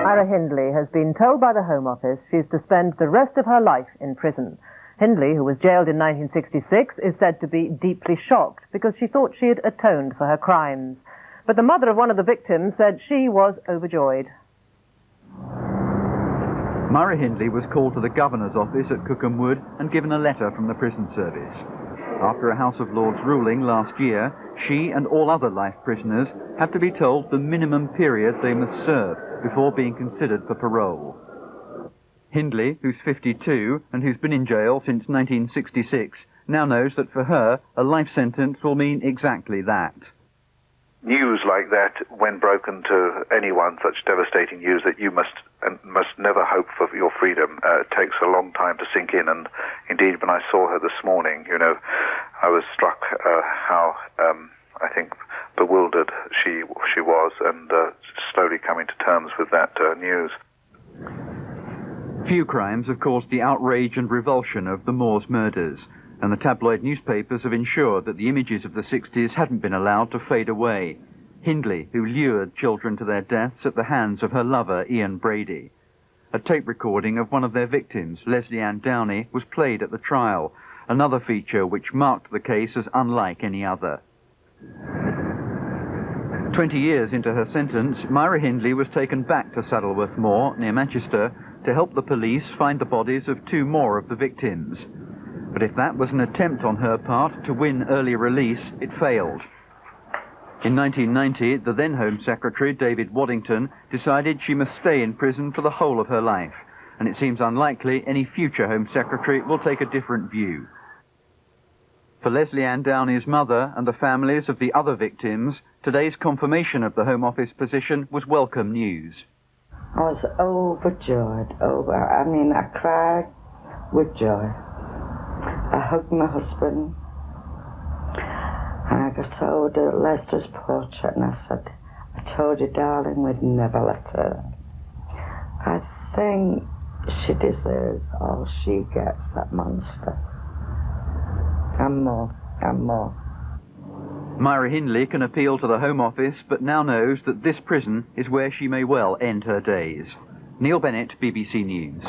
Myra Hindley has been told by the Home Office she's to spend the rest of her life in prison. Hindley, who was jailed in 1966, is said to be deeply shocked because she thought she had atoned for her crimes. But the mother of one of the victims said she was overjoyed. Myra Hindley was called to the Governor's office at Cookham Wood and given a letter from the prison service. After a House of Lords ruling last year, she and all other life prisoners have to be told the minimum period they must serve before being considered for parole. Hindley, who's 52 and who's been in jail since 1966, now knows that for her, a life sentence will mean exactly that. News like that, when broken to anyone, such devastating news that you must never hope for your freedom, takes a long time to sink in. And indeed, when I saw her this morning, I was struck how I think bewildered she was, and slowly coming to terms with that news. Few crimes have caused the outrage and revulsion of the Moors murders, and the tabloid newspapers have ensured that the images of the 60s hadn't been allowed to fade away. Hindley, who lured children to their deaths at the hands of her lover, Ian Brady. A tape recording of one of their victims, Leslie Ann Downey, was played at the trial, another feature which marked the case as unlike any other. 20 years into her sentence, Myra Hindley was taken back to Saddleworth Moor, near Manchester, to help the police find the bodies of 2 more of the victims. But if that was an attempt on her part to win early release, it failed. In 1990, the then Home Secretary, David Waddington, decided she must stay in prison for the whole of her life, and it seems unlikely any future Home Secretary will take a different view. For Leslie Ann Downey's mother and the families of the other victims, today's confirmation of the Home Office position was welcome news. I was overjoyed, I cried with joy. I hugged my husband, and I got hold of Lester's portrait, and I said, I told you, darling, we'd never let her. I think she deserves all she gets, that monster. And more, and more. Myra Hindley can appeal to the Home Office, but now knows that this prison is where she may well end her days. Neil Bennett, BBC News.